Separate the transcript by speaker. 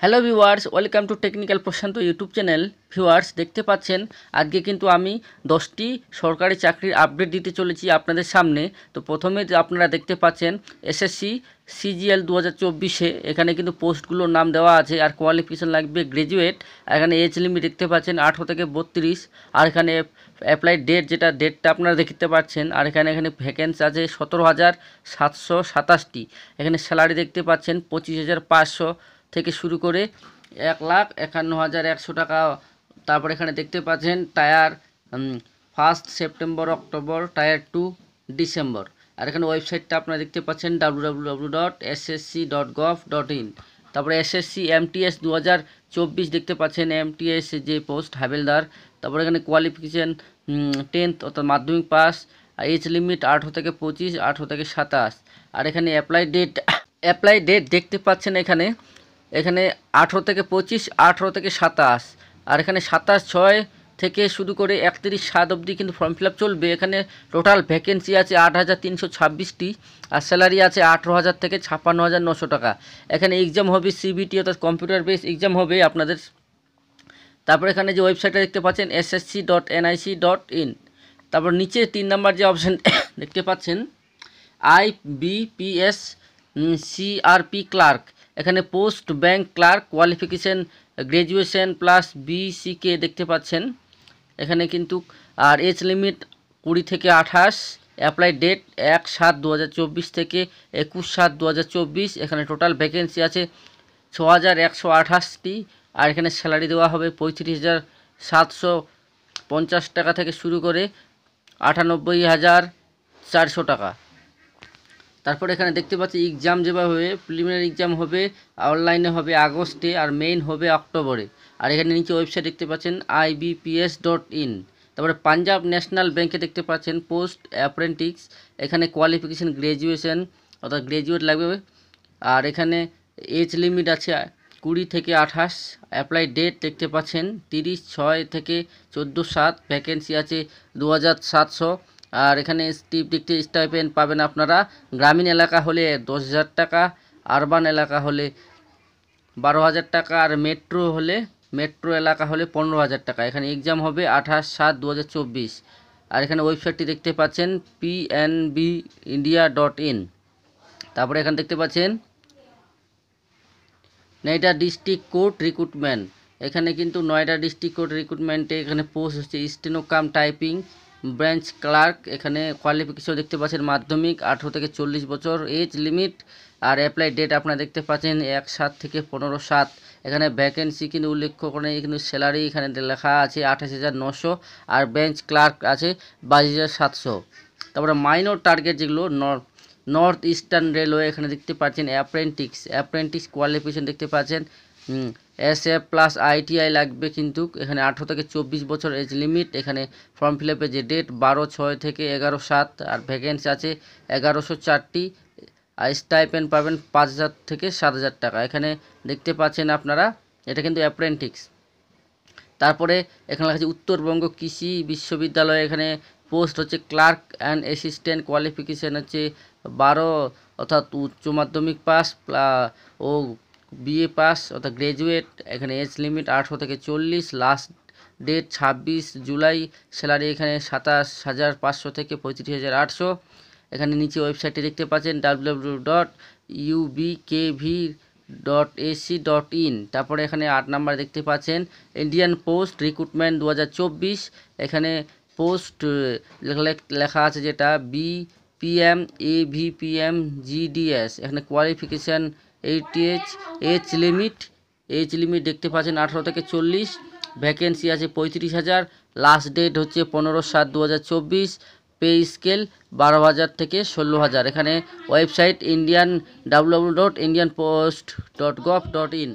Speaker 1: Hello viewers, welcome to technical Prashant YouTube channel. Viewers, দেখতে পাচ্ছেন আজকে কিন্তু আমি 10টি সরকারি চাকরির আপডেট দিতে চলেছি আপনাদের সামনে। তো প্রথমে যে আপনারা দেখতে পাচ্ছেন এসএসসি সিজিএল 2024-এ এখানে কিন্তু পোস্টগুলোর নাম দেওয়া আছে, আর কোয়ালিফিকেশন লাগবে গ্র্যাজুয়েট। আর এখানে এজ লিমিট দেখতে পাচ্ছেন 18 থেকে 32, আর এখানে অ্যাপ্লাই ডেট যেটা ডেটটা আপনারা দেখতে পাচ্ছেন। আর এখানে ভ্যাকেন্সি আছে 17,727টি। এখানে স্যালারি দেখতে পাচ্ছেন 25,500 থেকে শুরু করে 1,51,100 টাকা। তারপর এখানে দেখতে পাচ্ছেন tier 1 September October, tier 2 December. আর এখানে ওয়েবসাইটটা আপনারা দেখতে পাচ্ছেন www.ssc.gov.in। তারপরে এসএসসি এমটিএস 2024 দেখতে পাচ্ছেন, এমটিএস যে পোস্ট হাবেলদার। তারপরে এখানে কোয়ালিফিকেশান 10th অর্থাৎ মাধ্যমিক পাস। এজ লিমিট 18 থেকে 25, 18 থেকে 27। আর এখানে অ্যাপ্লাই ডেট দেখতে পাচ্ছেন এখানে 18 থেকে 25, 18 থেকে 27। আর এখানে 27/6 থেকে শুরু করে 31/7 অবধি কিন্তু ফর্ম ফিল আপ চলবে। এখানে টোটাল ভ্যাকেন্সি আছে 8,326টি, আর স্যালারি আছে 18,000 থেকে 56,900 টাকা। এখানে এক্সাম হবে সিবিটি অর্থাৎ কম্পিউটার বেস এক্সাম হবে আপনাদের। তারপর এখানে যে ওয়েবসাইটটা দেখতে পাচ্ছেন ssc.nic.in। তারপর নিচে 3 নাম্বার যে অপশান দেখতে পাচ্ছেন IBPS CRP ক্লার্ক। এখানে post bank clerk, qualification graduation plus BCK দেখতে পাচ্ছেন এখানে কিন্তু। আর এজ লিমিট 20 থেকে 28। অ্যাপ্লাই ডেট 1/7/2024 থেকে 21/7/2024। এখানে টোটাল ভ্যাকেন্সি আছে 6,128টি। আর এখানে স্যালারি দেওয়া হবে 35,750 টাকা থেকে শুরু করে 98,400 টাকা। তারপর এখানে দেখতে পাচ্ছি এক্সাম যেভাবে প্রিলিমিনারি এক্সাম হবে অনলাইনে হবে আগস্টে, আর মেইন হবে অক্টোবরে। আর এখানে নিচে ওয়েবসাইট দেখতে পাচ্ছেন IBPS.in। তারপরে পাঞ্জাব ন্যাশনাল ব্যাংকে দেখতে পাচ্ছেন পোস্ট অ্যাপ্রেন্টিস। এখানে কোয়ালিফিকেশান গ্র্যাজুয়েশন অর্থাৎ গ্র্যাজুয়েট লাগবে। আর এখানে এজ লিমিট আছে 20 থেকে 28। অ্যাপ্লাই ডেট দেখতে পাচ্ছেন 30/6 থেকে 14/7। ভ্যাকেন্সি আছে 2,700। আর এখানে স্টাইপেন্ড পাবেন আপনারা। গ্রামীণ এলাকা হলে 10,000 টাকা, আরবান এলাকা হলে 12,000 টাকা, আর মেট্রো এলাকা হলে 15,000 টাকা। এখানে এক্সাম হবে 28/7/2024। আর এখানে ওয়েবসাইটটি দেখতে পাচ্ছেন pnbindia.in। তারপরে এখানে দেখতে পাচ্ছেন নয়ডা ডিস্ট্রিক্ট কোর্ট রিক্রুটমেন্ট। এখানে কিন্তু নয়ডা ডিস্ট্রিক্ট কোর্ট রিক্রুটমেন্টে এখানে পোস্ট হচ্ছে স্টেনো কাম টাইপিং ব্রাঞ্চ ক্লার্ক। এখানে কোয়ালিফিকেশন দেখতে পাচ্ছেন মাধ্যমিক, 18 থেকে 40 বছর এজ লিমিট। আর অ্যাপ্লাই ডেট আপনারা দেখতে পাচ্ছেন 1/7 থেকে 15/7। এখানে ভ্যাকেন্সি কিন্তু উল্লেখ করে, কিন্তু স্যালারি এখানে লেখা আছে 28,900। আর বেঞ্চ ক্লার্ক আছে 22,700। তারপরে মাইনর টার্গেট যেগুলো নর্থ ইস্টার্ন রেলওয়ে, এখানে দেখতে পাচ্ছেন অ্যাপ্রেন্টিস কোয়ালিফিকেশন দেখতে পাচ্ছেন SF প্লাস ITI লাগবে কিন্তু। এখানে 18 থেকে 24 বছর এজ লিমিট। এখানে ফর্ম ফিল আপের যে ডেট 12/6 থেকে 11/7। আর ভ্যাকেন্সি আছে 1,104টি। আর স্টাইপেন্ড পাবেন 5,000 থেকে 7,000 টাকা। এখানে দেখতে পাচ্ছেন আপনারা এটা কিন্তু অ্যাপ্রেন্টিস। তারপরে এখানে লেখা আছে উত্তরবঙ্গ কৃষি বিশ্ববিদ্যালয়। এখানে পোস্ট হচ্ছে ক্লার্ক অ্যান্ড অ্যাসিস্ট্যান্ট, কোয়ালিফিকেশান হচ্ছে 12 অর্থাৎ উচ্চ মাধ্যমিক পাস ও BA পাস অর্থাৎ গ্র্যাজুয়েট। এখানে এজ লিমিট 18 থেকে 40, লাস্ট ডেট 26 জুলাই। স্যালারি এখানে 27,500 থেকে 35,800। এখানে নিচে ওয়েবসাইটে দেখতে পাচ্ছেন www.ubkv.ac.in। তারপরে এখানে 8 নাম্বার দেখতে পাচ্ছেন ইন্ডিয়ান পোস্ট রিক্রুটমেন্ট 2024। এখানে পোস্ট লেখা আছে যেটা BPM AVPM GDS। এখানে কোয়ালিফিকেশান 80 এজ লিমিট দেখতে পাচ্ছেন 18 থেকে 40। ভ্যাকেন্সি আছে 35,000। লাস্ট ডেট হচ্ছে 15/7/2024। পে স্কেল 12,000 থেকে 16,000। এখানে ওয়েবসাইট www.indianpost.gov.in।